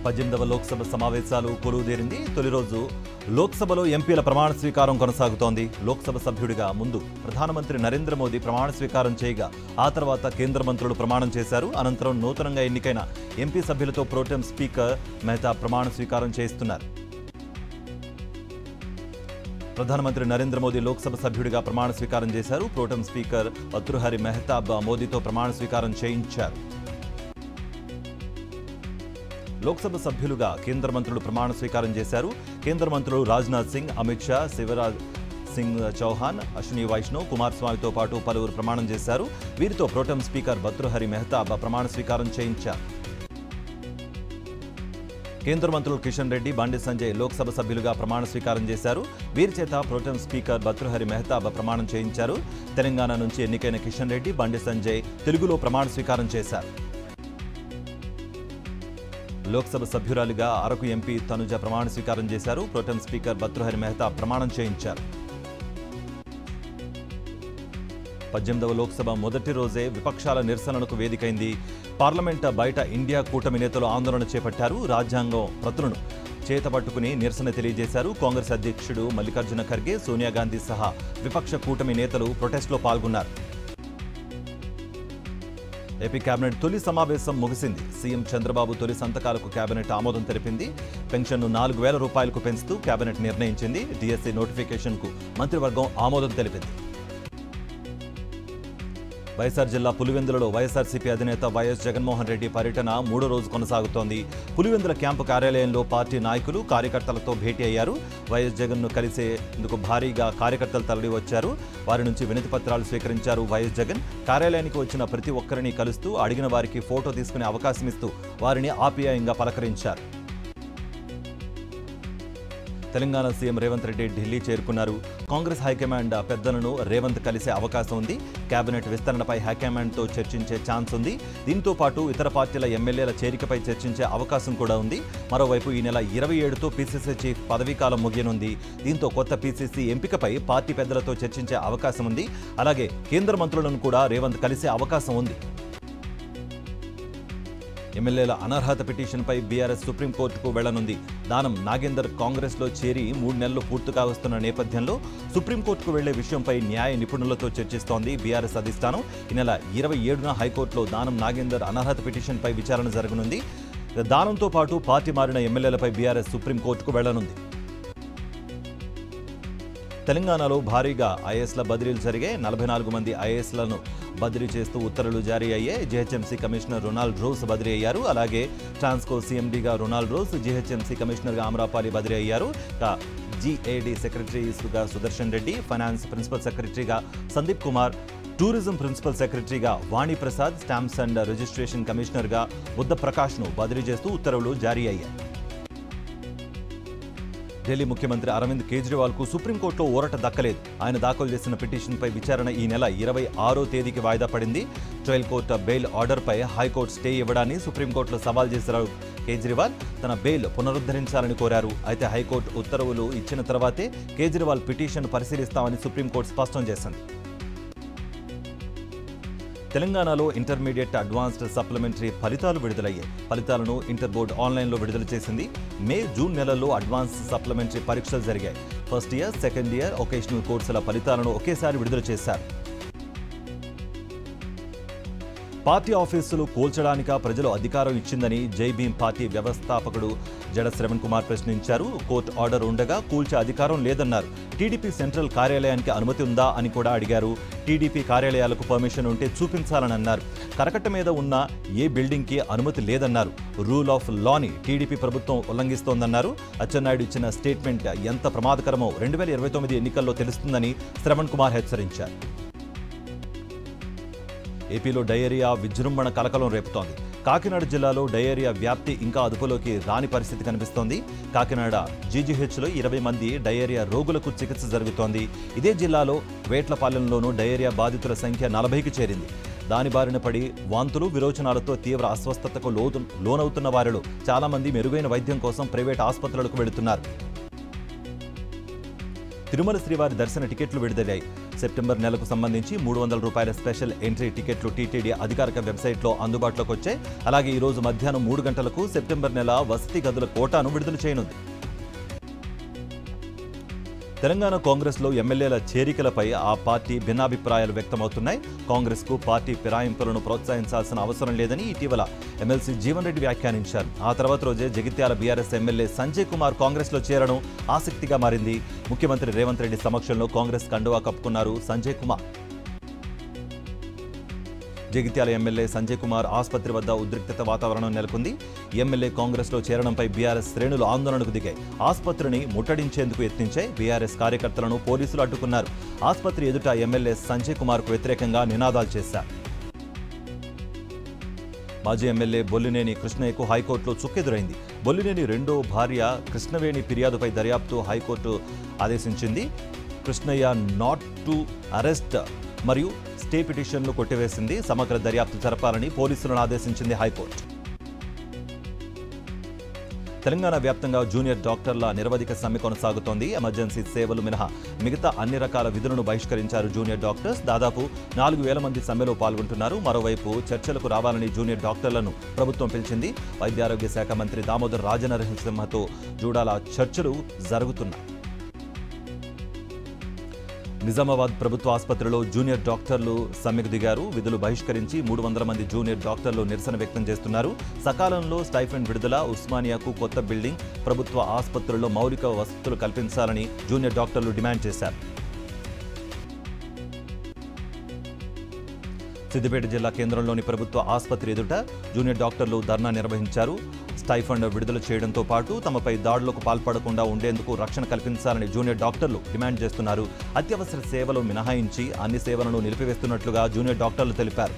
18వ లోక్సభ సమావేశాలు కొలువుదీరింది. తొలి రోజు లోక్సభలో ఎంపీల ప్రమాణ స్వీకారం కొనసాగుతోంది. లోక్సభ సభ్యుడిగా ముందు ప్రధానమంత్రి నరేంద్ర మోదీ ప్రమాణ స్వీకారం చేయగా ఆ తర్వాత కేంద్ర మంత్రులు ప్రమాణం చేశారు. అనంతరం నూతనంగా ఎన్నికైన ఎంపీ సభ్యులతో ప్రోటెం స్పీకర్ మెహతా ప్రమాణ స్వీకారం చేస్తున్నారు. ప్రధానమంత్రి నరేంద్ర మోదీ లోక్సభ సభ్యుడిగా ప్రమాణ స్వీకారం చేశారు. ప్రోటెం స్పీకర్ భర్తృహరి మెహతాబ్ మోదీతో ప్రమాణ స్వీకారం చేయించారు. లోక్సభ సభ్యులుగా కేంద్ర మంత్రులు ప్రమాణ స్వీకారం చేశారు. కేంద్ర మంత్రులు రాజ్నాథ్ సింగ్, అమిత్ షా, శివరాజ్ సింగ్ చౌహాన్, అశ్విని వైష్ణవ్, కుమారస్వామితో పాటు పలువురు ప్రమాణం చేశారు. వీరితో ప్రోటెం స్పీకర్ భర్తృహరి మెహతాబ్ ప్రమాణ స్వీకారం చేయించారు. కేంద్ర మంత్రులు కిషన్ రెడ్డి, బండి సంజయ్ లోక్సభ సభ్యులుగా ప్రమాణ స్వీకారం చేశారు. వీరి చేత ప్రోటెం స్పీకర్ భర్తృహరి మెహతాబ్ ప్రమాణం చేయించారు. తెలంగాణ నుంచి ఎన్నికైన కిషన్ రెడ్డి, బండి సంజయ్ తెలుగులో ప్రమాణ స్వీకారం చేశారు. లోక్సభ సభ్యురాలిగా అరకు ఎంపీ తనుజ ప్రమాణ స్వీకారం చేశారు. ప్రోటెం స్పీకర్ భర్తృహరి మెహతాబ్ ప్రమాణం చేయించారు. 18వ లోక్సభ మొదటి రోజే విపక్షాల నిరసనలకు వేదికైంది. పార్లమెంట్ బయట ఇండియా కూటమి నేతలు ఆందోళన చేపట్టారు. రాజ్యాంగం ప్రతులను చేతపట్టుకుని నిరసన తెలియజేశారు. కాంగ్రెస్ అధ్యక్షుడు మల్లికార్జున ఖర్గే, సోనియా గాంధీ సహా విపక్ష కూటమి నేతలు ప్రొటెస్టులో పాల్గొన్నారు. ఏపీ కేబినెట్ తొలి సమావేశం ముగిసింది. సీఎం చంద్రబాబు తొలి సంతకాలకు కేబినెట్ ఆమోదం తెలిపింది. పెన్షన్ను 4,000 రూపాయలకు పెంచుతూ కేబినెట్ నిర్ణయించింది. డిఎస్సీ నోటిఫికేషన్కు మంత్రివర్గం ఆమోదం తెలిపింది. వైఎస్ఆర్ జిల్లా పులివెందులలో వైఎస్ఆర్సీపీ అధినేత వైఎస్ జగన్మోహన్ రెడ్డి పర్యటన 3వ రోజు కొనసాగుతోంది. పులివెందుల క్యాంపు కార్యాలయంలో పార్టీ నాయకులు, కార్యకర్తలతో భేటీ అయ్యారు. వైఎస్ జగన్ను కలిసేందుకు భారీగా కార్యకర్తలు తరలి వచ్చారు. వారి నుంచి వినతి పత్రాలు స్వీకరించారు వైఎస్ జగన్. కార్యాలయానికి వచ్చిన ప్రతి ఒక్కరిని కలుస్తూ అడిగిన వారికి ఫోటో తీసుకునే అవకాశం ఇస్తూ వారిని ఆప్యాయంగా పలకరించారు. తెలంగాణ సీఎం రేవంత్ రెడ్డి ఢిల్లీ చేరుకున్నారు. కాంగ్రెస్ హైకమాండ్ పెద్దలను రేవంత్ కలిసే అవకాశం ఉంది. కేబినెట్ విస్తరణపై హైకమాండ్తో చర్చించే ఛాన్స్ ఉంది. దీంతో పాటు ఇతర పార్టీల ఎమ్మెల్యేల చేరికపై చర్చించే అవకాశం కూడా ఉంది. మరోవైపు ఈ నెల 27తో పీసీసీ చీఫ్ పదవీకాలం ముగియనుంది. దీంతో కొత్త పీసీసీ ఎంపికపై పార్టీ పెద్దలతో చర్చించే అవకాశం ఉంది. అలాగే కేంద్ర మంత్రులను కూడా రేవంత్ కలిసే అవకాశం ఉంది. ఎమ్మెల్యేల అనర్హత పిటిషన్పై బీఆర్ఎస్ సుప్రీంకోర్టుకు వెళ్లనుంది. దానం నాగేందర్ కాంగ్రెస్లో చేరి 3 నెలలు పూర్తిగా వస్తున్న నేపథ్యంలో సుప్రీంకోర్టుకు వెళ్లే విషయంపై న్యాయ నిపుణులతో చర్చిస్తోంది బీఆర్ఎస్ అధిష్టానం. ఈ నెల 27న హైకోర్టులో దానం నాగేందర్ అనర్హత పిటిషన్పై విచారణ జరగనుంది. దానంతో పాటు పార్టీ మారిన ఎమ్మెల్యేలపై బీఆర్ఎస్ సుప్రీంకోర్టుకు వెళ్లనుంది. తెలంగాణలో భారీగా ఐఏఎస్ల బదిలీలు జరిగాయి. 44 మంది ఐఏఎస్లను బదిలీ చేస్తూ ఉత్తర్వులు జారీ అయ్యాయి. జీహెచ్ఎంసీ కమిషనర్ రొనాల్డ్ రోస్ బదిలీ అయ్యారు. అలాగే ట్రాన్స్కో సీఎండీగా రొనాల్డ్ రోస్, జీహెచ్ఎంసీ కమిషనర్గా ఆమ్రాపాలి బదిలీ అయ్యారు. జీఏడీ సెక్రటరీగా సుదర్శన్ రెడ్డి, ఫైనాన్స్ ప్రిన్సిపల్ సెక్రటరీగా సందీప్ కుమార్, టూరిజం ప్రిన్సిపల్ సెక్రటరీగా వాణి ప్రసాద్, స్టాంప్స్ అండ్ రిజిస్ట్రేషన్ కమిషనర్గా బుద్ధ ప్రకాష్ను బదిలీ చేస్తూ ఉత్తర్వులు జారీ అయ్యాయి. ఢిల్లీ ముఖ్యమంత్రి అరవింద్ కేజ్రీవాల్కు సుప్రీంకోర్టులో ఊరట దక్కలేదు. ఆయన దాఖలు చేసిన పిటిషన్పై విచారణ ఈ నెల 26వ తేదీకి వాయిదా పడింది. ట్రయల్ కోర్టు బెయిల్ ఆర్డర్పై హైకోర్టు స్టే ఇవ్వడాన్ని సుప్రీంకోర్టులో సవాల్ చేశారు కేజ్రీవాల్. తన బెయిల్ పునరుద్ధరించాలని కోరారు. అయితే హైకోర్టు ఉత్తర్వులు ఇచ్చిన తర్వాతే కేజ్రీవాల్ పిటిషన్ పరిశీలిస్తామని సుప్రీంకోర్టు స్పష్టం చేసింది. తెలంగాణలో ఇంటర్మీడియట్ అడ్వాన్స్డ్ సప్లిమెంటరీ ఫలితాలు విడుదలయ్యాయి. ఫలితాలను ఇంటర్ బోర్డు ఆన్లైన్లో విడుదల చేసింది. మే, జూన్ నెలల్లో అడ్వాన్స్ సప్లిమెంటరీ పరీక్షలు జరిగాయి. First year, second year vocational కోర్సుల ఫలితాలను ఒకేసారి విడుదల చేశారు. పార్టీ ఆఫీసులు కూల్చడానిక ప్రజలు అధికారం ఇచ్చిందని జై భీమ్ పార్టీ వ్యవస్థాపకుడు జడ శ్రవణ్ కుమార్ ప్రశ్నించారు. కోర్టు ఆర్డర్ ఉండగా కూల్చే అధికారం లేదన్నారు. టీడీపీ సెంట్రల్ కార్యాలయానికి అనుమతి ఉందా అని కూడా అడిగారు. టీడీపీ కార్యాలయాలకు పర్మిషన్ ఉంటే చూపించాలని అన్నారు. కరకట్ట మీద ఉన్న ఏ బిల్డింగ్కి అనుమతి లేదన్నారు. రూల్ ఆఫ్ లాని టీడీపీ ప్రభుత్వం ఉల్లంఘిస్తోందన్నారు. అచ్చెన్నాయుడు ఇచ్చిన స్టేట్మెంట్ ఎంత ప్రమాదకరమో 2029 ఎన్నికల్లో తెలుస్తుందని శ్రవణ్ కుమార్ హెచ్చరించారు. ఏపీలో డయేరియా విజృంభణ కలకలం రేపుతోంది. కాకినాడ జిల్లాలో డయేరియా వ్యాప్తి ఇంకా అదుపులోకి రాని పరిస్థితి కనిపిస్తోంది. కాకినాడ జీజీహెచ్లో 20 మంది డయేరియా రోగులకు చికిత్స జరుగుతోంది. ఇదే జిల్లాలో వేట్లపాలెంలోనూ డయేరియా బాధితుల సంఖ్య 40కి చేరింది. దాని బారిన పడి వాంతులు, విరోచనాలతో తీవ్ర అస్వస్థతకు లోనవుతున్న వారిలో చాలామంది మెరుగైన వైద్యం కోసం ప్రైవేట్ ఆసుపత్రులకు వెళుతున్నారు. తిరుమల శ్రీవారి దర్శన టికెట్లు విడుదలయ్యాయి. సెప్టెంబర్ నెలకు సంబంధించి 300 రూపాయల స్పెషల్ ఎంట్రీ టికెట్లు టీటీడీ అధికారిక వెబ్సైట్లో అందుబాటులోకి వచ్చాయి. అలాగే ఈ రోజు మధ్యాహ్నం 3 గంటలకు సెప్టెంబర్ నెల వసతి గదుల కోటాను విడుదల చేయనుంది. తెలంగాణ కాంగ్రెస్లో ఎమ్మెల్యేల చేరికలపై ఆ పార్టీ భిన్నాభిప్రాయాలు వ్యక్తమవుతున్నాయి. కాంగ్రెస్కు పార్టీ ఫిరాయింపులను ప్రోత్సహించాల్సిన అవసరం లేదని ఇటీవల ఎమ్మెల్సీ జీవన్ రెడ్డి వ్యాఖ్యానించారు. ఆ తర్వాత రోజే జగిత్యాల బీఆర్ఎస్ ఎమ్మెల్యే సంజయ్ కుమార్ కాంగ్రెస్లో చేరడం ఆసక్తిగా మారింది. ముఖ్యమంత్రి రేవంత్ రెడ్డి సమక్షంలో కాంగ్రెస్ కండువా కప్పుకున్నారు సంజయ్ కుమార్. జగిత్యాల ఎమ్మెల్యే సంజయ్ కుమార్ ఆసుపత్రి వద్ద ఉద్రిక్తత వాతావరణం నెలకొంది. ఎమ్మెల్యే కాంగ్రెస్లో చేరడంపై బీఆర్ఎస్ శ్రేణులు ఆందోళనకు దిగాయి. ఆసుపత్రిని ముట్టడించేందుకు యత్నించాయి. బీఆర్ఎస్ కార్యకర్తలను పోలీసులు అడ్డుకున్నారు. ఆసుపత్రి ఎదుట ఎమ్మెల్యే సంజయ్ కుమార్కు వ్యతిరేకంగా నినాదాలు చేశారు. మాజీ ఎమ్మెల్యే బొల్లినేని కృష్ణయ్యకు హైకోర్టులో చుక్కెదురైంది. బొల్లినేని రెండో భార్య కృష్ణవేణి ఫిర్యాదుపై దర్యాప్తు హైకోర్టు ఆదేశించింది. కృష్ణయ్య నాట్ టు అరెస్ట్ మరియు స్టే పిటిషన్లు కొట్టివేసింది. సమగ్ర దర్యాప్తు జరపాలని పోలీసులను ఆదేశించింది హైకోర్టు. తెలంగాణ వ్యాప్తంగా జూనియర్ డాక్టర్ల నిరవధిక సమ్మె కొనసాగుతోంది. ఎమర్జెన్సీ సేవలు మినహా మిగతా అన్ని రకాల విధులను బహిష్కరించారు జూనియర్ డాక్టర్స్. దాదాపు 4,000 మంది సమ్మెలో పాల్గొంటున్నారు. మరోవైపు చర్చలకు రావాలని జూనియర్ డాక్టర్లను ప్రభుత్వం పిలిచింది. వైద్యారోగ్య శాఖ మంత్రి దామోదర్ రాజనరసింహతో జూడాల చర్చలు జరుగుతున్నాయి. నిజామాబాద్ ప్రభుత్వ ఆసుపత్రిలో జూనియర్ డాక్టర్లు సమ్మెకు దిగారు. విధులు బహిష్కరించి 300 మంది జూనియర్ డాక్టర్లు నిరసన వ్యక్తం చేస్తున్నారు. సకాలంలో స్టైఫండ్ విడుదల, ఉస్మానియాకు కొత్త బిల్డింగ్, ప్రభుత్వ ఆసుపత్రుల్లో మౌలిక వసతులు కల్పించాలని జూనియర్ డాక్టర్లు డిమాండ్ చేశారు. సిద్దిపేట జిల్లా కేంద్రంలోని ప్రభుత్వ ఆసుపత్రి ఎదుట జూనియర్ డాక్టర్లు ధర్నా నిర్వహించారు. స్టైఫండ్ విడుదల చేయడంతో పాటు తమపై దాడులకు పాల్పడకుండా ఉండేందుకు రక్షణ కల్పించాలని జూనియర్ డాక్టర్లు డిమాండ్ చేస్తున్నారు. అత్యవసర సేవలు మినహాయించి అన్ని సేవలను నిలిపివేస్తున్నట్లుగా జూనియర్ డాక్టర్లు తెలిపారు.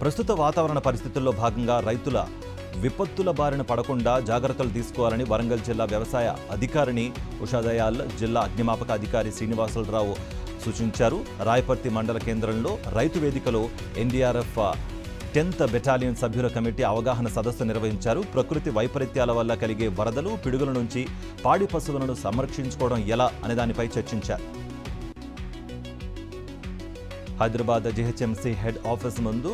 ప్రస్తుత వాతావరణ పరిస్థితుల్లో భాగంగా రైతుల విపత్తుల బారిన పడకుండా జాగ్రత్తలు తీసుకోవాలని వరంగల్ జిల్లా వ్యవసాయ అధికారిని ఉషాదయాల్, జిల్లా అగ్నిమాపక అధికారి శ్రీనివాసులరావు సూచించారు. రాయపర్తి మండల కేంద్రంలో రైతు వేదికలో ఎన్డీఆర్ఎఫ్ 10th బెటాలియన్ సభ్యుల కమిటీ అవగాహన సదస్సు నిర్వహించారు. ప్రకృతి వైపరీత్యాల వల్ల కలిగే వరదలు, పిడుగుల నుంచి పాడి పశువులను సంరక్షించుకోవడం ఎలా అనే దానిపై చర్చించారు. హైదరాబాద్ జీహెచ్ఎంసీ హెడ్ ఆఫీస్ ముందు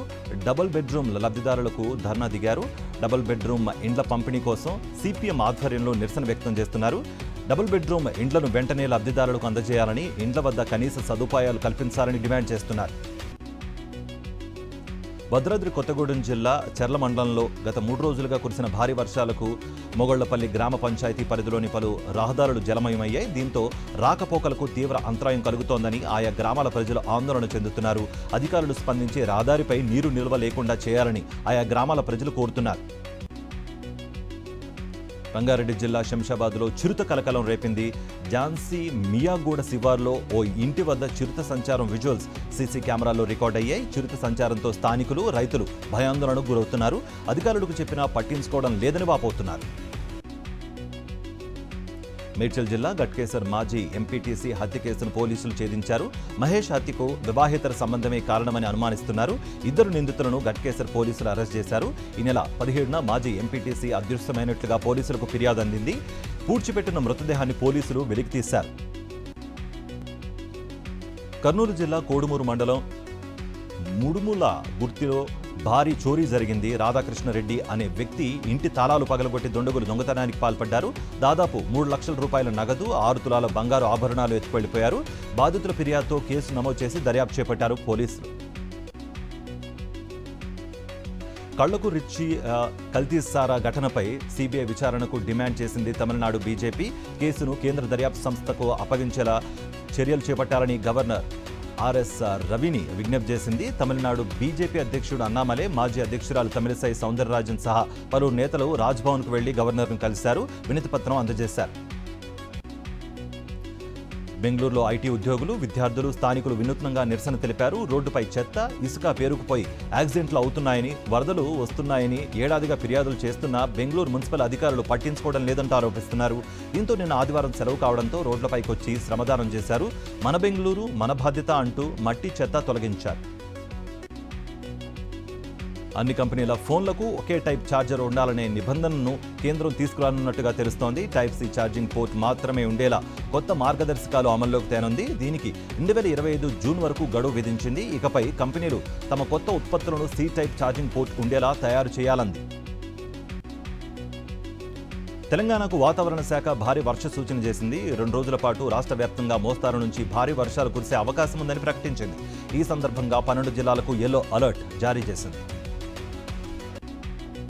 డబుల్ బెడ్రూమ్ల లబ్ధిదారులకు ధర్నా దిగారు. డబుల్ బెడ్రూమ్ ఇండ్ల పంపిణీ కోసం సిపిఎం ఆధ్వర్యంలో నిరసన వ్యక్తం చేస్తున్నారు. డబుల్ బెడ్రూమ్ ఇండ్లను వెంటనే లబ్ధిదారులకు అందజేయాలని, ఇండ్ల వద్ద కనీస సదుపాయాలు కల్పించాలని డిమాండ్ చేస్తున్నారు. భద్రాద్రి కొత్తగూడెం జిల్లా చెర్ల మండలంలో గత 3 రోజులుగా కురిసిన భారీ వర్షాలకు మొగళ్లపల్లి గ్రామ పంచాయతీ పరిధిలోని పలు రహదారులు జలమయమయ్యాయి. దీంతో రాకపోకలకు తీవ్ర అంతరాయం కలుగుతోందని ఆయా గ్రామాల ప్రజలు ఆందోళన చెందుతున్నారు. అధికారులు స్పందించి రహదారిపై నీరు నిల్వ లేకుండా చేయాలని ఆయా గ్రామాల ప్రజలు కోరుతున్నారు. రంగారెడ్డి జిల్లా శంషాబాద్లో చిరుత కలకలం రేపింది. ఝాన్సీ మియాగూడ శివార్లో ఓ ఇంటి వద్ద చిరుత సంచారం విజువల్స్ సీసీ కెమెరాల్లో రికార్డ్ అయ్యాయి. చిరుత సంచారంతో స్థానికులు, రైతులు భయాందోళనకు గురవుతున్నారు. అధికారులకు చెప్పినా పట్టించుకోవడం లేదని వాపోతున్నారు. మేడ్చల్ జిల్లా గట్కేసర్ మాజీ ఎంపీటీసీ హత్య కేసును పోలీసులు ఛేదించారు. మహేష్ హత్యకు వివాహేతర సంబంధమే కారణమని అనుమానిస్తున్నారు. 2 నిందితులను గట్కేసర్ పోలీసులు అరెస్ట్ చేశారు. ఈ నెల 17న మాజీ ఎంపీటీసీ అదృశ్యమైనట్లుగా పోలీసులకు ఫిర్యాదు అందింది. పూడ్చిపెట్టిన మృతదేహాన్ని పోలీసులు వెలికితీశారు. కర్నూలు జిల్లా కోడుమూరు మండలం ముడుముల గుర్తిలో భారీ చోరీ జరిగింది. రాధాకృష్ణరెడ్డి అనే వ్యక్తి ఇంటి తాళాలు పగలగొట్టి దుండగులు దొంగతనానికి పాల్పడ్డారు. దాదాపు 3 లక్షల రూపాయల నగదు, 6 తులాల బంగారు ఆభరణాలు ఎత్తుకెళ్లిపోయారు. బాధితుల ఫిర్యాదుతో కేసు నమోదు చేసి దర్యాప్తు చేపట్టారు పోలీసులు. కళ్లకు రిచ్చి కల్తీసారా ఘటనపై సిబిఐ విచారణకు డిమాండ్ చేసింది తమిళనాడు బీజేపీ. కేసును కేంద్ర దర్యాప్తు సంస్థకు అప్పగించేలా చర్యలు చేపట్టాలని గవర్నర్ ఆర్ఎస్ రవిని విజ్ఞప్తి చేసింది. తమిళనాడు బీజేపీ అధ్యక్షుడు అన్నామలై, మాజీ అధ్యక్షురాలు తమిళిసై సౌందరరాజన్ సహా పలువురు నేతలు రాజ్భవన్కు వెళ్లి గవర్నర్ను కలిశారు. వినతిపత్రం అందజేశారు. బెంగళూరులో ఐటీ ఉద్యోగులు, విద్యార్థులు, స్థానికులు వినూత్నంగా నిరసన తెలిపారు. రోడ్డుపై చెత్త, ఇసుక పేరుకుపోయి యాక్సిడెంట్లు అవుతున్నాయని, వరదలు వస్తున్నాయని ఏడాదిగా ఫిర్యాదులు చేస్తున్నా బెంగళూరు మున్సిపల్ అధికారులు పట్టించుకోవడం లేదంటూ ఆరోపిస్తున్నారు. దీంతో నిన్న ఆదివారం సెలవు కావడంతో రోడ్లపైకి వచ్చి శ్రమదానం చేశారు. మన బెంగళూరు మన బాధ్యత అంటూ మట్టి చెత్త తొలగించారు. అన్ని కంపెనీల ఫోన్లకు ఒకే టైప్ ఛార్జర్ ఉండాలనే నిబంధనను కేంద్రం తీసుకురానున్నట్టుగా తెలుస్తోంది. టైప్ సి ఛార్జింగ్ పోర్ట్ మాత్రమే ఉండేలా కొత్త మార్గదర్శకాలు అమల్లోకి తేనుంది. దీనికి 2025 జూన్ వరకు గడువు విధించింది. ఇకపై కంపెనీలు తమ కొత్త ఉత్పత్తులను సి టైప్ ఛార్జింగ్ పోర్ట్ ఉండేలా తయారు చేయాలంది. తెలంగాణకు వాతావరణ శాఖ భారీ వర్ష సూచన చేసింది. 2 రోజుల పాటు రాష్ట్ర వ్యాప్తంగా మోస్తారు నుంచి భారీ వర్షాలు కురిసే అవకాశం ఉందని ప్రకటించింది. ఈ సందర్భంగా 12 జిల్లాలకు యెల్లో అలర్ట్ జారీ చేసింది.